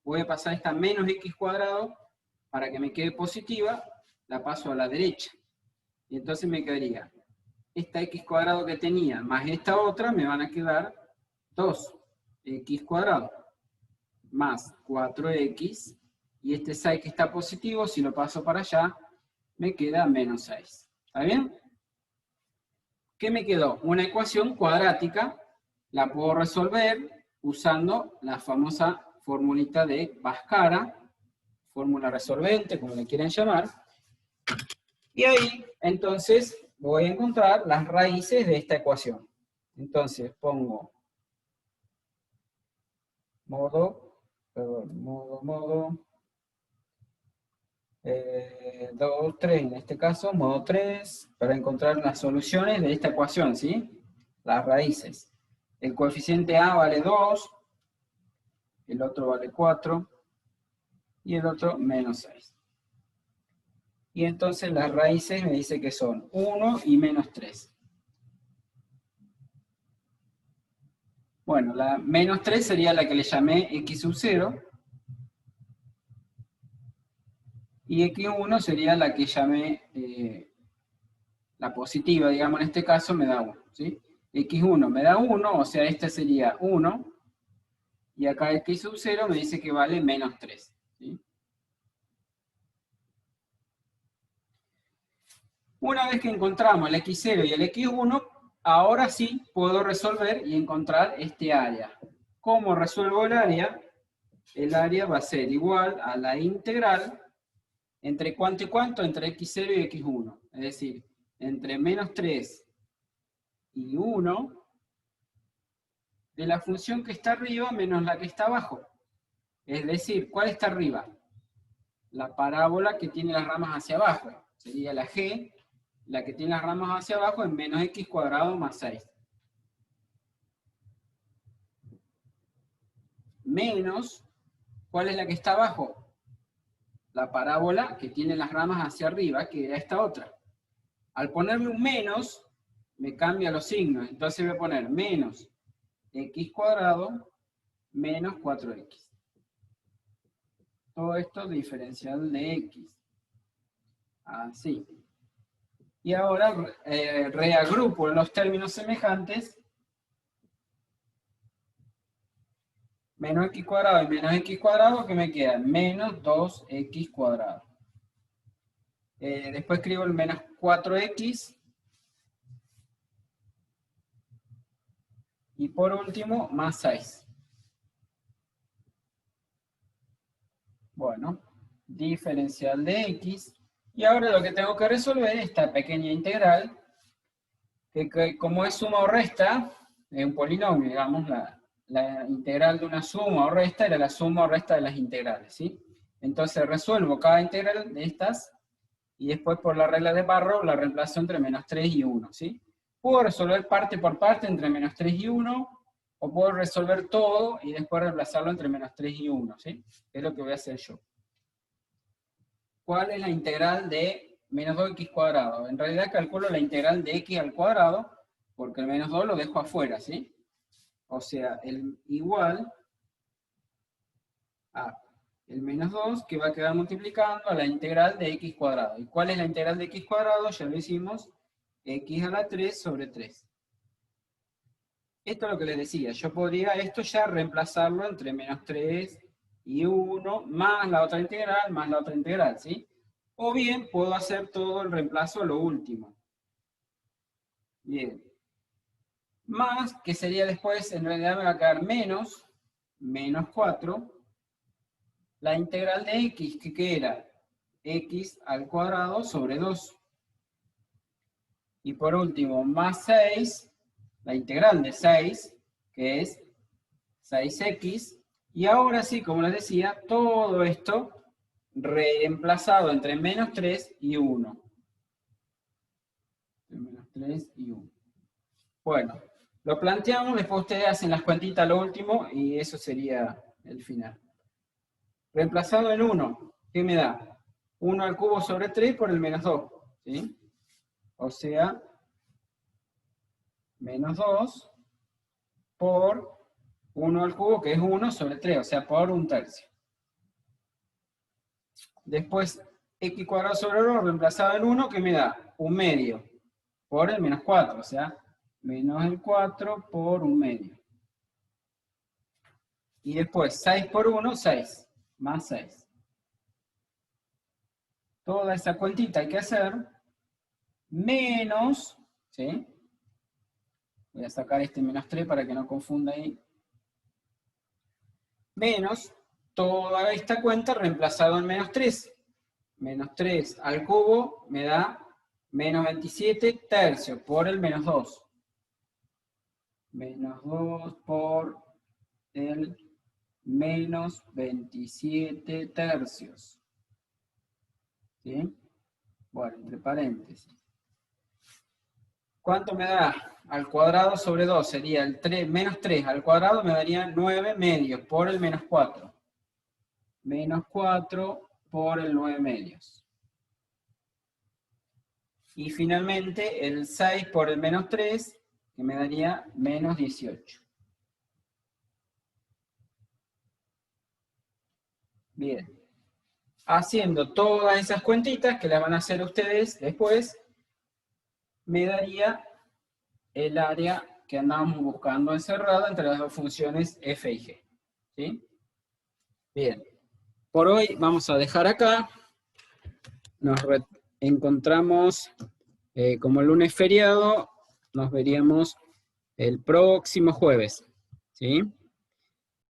Voy a pasar esta menos x cuadrado para que me quede positiva, la paso a la derecha. Y entonces me quedaría esta x cuadrado que tenía más esta otra, me van a quedar 2x cuadrado más 4x, y este 6 que está positivo, si lo paso para allá, me queda menos 6. ¿Está bien? ¿Qué me quedó? Una ecuación cuadrática, la puedo resolver usando la famosa formulita de Bhaskara, fórmula resolvente, como le quieran llamar, y ahí, entonces, voy a encontrar las raíces de esta ecuación. Entonces, pongo modo 2, 3, en este caso, modo 3, para encontrar las soluciones de esta ecuación, ¿sí? Las raíces. El coeficiente A vale 2, el otro vale 4, y el otro menos 6. Y entonces las raíces me dice que son 1 y menos 3. Bueno, la menos 3 sería la que le llamé x sub 0, y x1 sería la que llamé la positiva, digamos, en este caso me da 1, ¿sí? x1 me da 1, o sea, esta sería 1, y acá x sub 0 me dice que vale menos 3, ¿sí? Una vez que encontramos el x0 y el x1, ahora sí puedo resolver y encontrar este área. ¿Cómo resuelvo el área? El área va a ser igual a la integral entre cuánto y cuánto, entre x0 y x1. Es decir, entre menos 3 y 1 de la función que está arriba menos la que está abajo. Es decir, ¿cuál está arriba? La parábola que tiene las ramas hacia abajo. Sería la g, la que tiene las ramas hacia abajo es menos x cuadrado más 6. Menos, ¿cuál es la que está abajo? La parábola que tiene las ramas hacia arriba, que era esta otra. Al ponerle un menos, me cambia los signos. Entonces voy a poner menos x cuadrado menos 4x. Todo esto diferencial de x. Así. Y ahora reagrupo los términos semejantes. Menos x cuadrado y menos x cuadrado, que me queda menos 2x cuadrado. Después escribo el menos 4x. Y por último, más 6. Bueno, diferencial de x. Y ahora lo que tengo que resolver es esta pequeña integral, que como es suma o resta, es un polinomio, digamos, la integral de una suma o resta era la suma o resta de las integrales, ¿sí? Entonces resuelvo cada integral de estas, y después por la regla de Barrow la reemplazo entre menos 3 y 1, ¿sí? Puedo resolver parte por parte entre menos 3 y 1, o puedo resolver todo y después reemplazarlo entre menos 3 y 1, ¿sí? Es lo que voy a hacer yo. ¿Cuál es la integral de menos 2x cuadrado? En realidad calculo la integral de x al cuadrado, porque el menos 2 lo dejo afuera, ¿sí? O sea, el igual a el menos 2 que va a quedar multiplicando a la integral de x cuadrado. ¿Y cuál es la integral de x cuadrado? Ya lo hicimos, x a la 3 sobre 3. Esto es lo que les decía, yo podría esto ya reemplazarlo entre menos 3 y 1, más la otra integral, ¿sí? O bien puedo hacer todo el reemplazo a lo último. Bien. Más, que sería después, en realidad me va a quedar menos 4, la integral de x, que era x al cuadrado sobre 2. Y por último, más 6, la integral de 6, que es 6x. Y ahora sí, como les decía, todo esto reemplazado entre menos 3 y 1. Menos 3 y 1. Bueno, lo planteamos, después ustedes hacen las cuentitas a lo último y eso sería el final. Reemplazado en 1, ¿qué me da? 1 al cubo sobre 3 por el menos 2, ¿sí? O sea, menos 2 por 1 al cubo, que es 1 sobre 3, o sea, por 1/3. Después, x cuadrado sobre 2 reemplazado en 1, ¿qué me da? 1/2 por el menos 4, o sea, menos el 4 por 1/2. Y después, 6 por 1, 6, más 6. Toda esa cuentita hay que hacer, menos, ¿sí? Voy a sacar este menos 3 para que no confunda ahí. Menos toda esta cuenta reemplazado en menos 3. Menos 3 al cubo me da menos 27 tercios por el menos 2. Menos 2 por el menos 27 tercios. ¿Sí? Bueno, entre paréntesis. ¿Cuánto me da? Al cuadrado sobre 2 sería el 3, menos 3 al cuadrado me daría 9 medios por el menos 4. Menos 4 por el 9 medios. Y finalmente el 6 por el menos 3, que me daría menos 18. Bien. Haciendo todas esas cuentitas que las van a hacer ustedes después, me daría el área que andábamos buscando encerrada entre las dos funciones f y g. ¿Sí? Bien. Por hoy vamos a dejar acá. Nos encontramos como lunes feriado. Nos veríamos el próximo jueves. ¿Sí?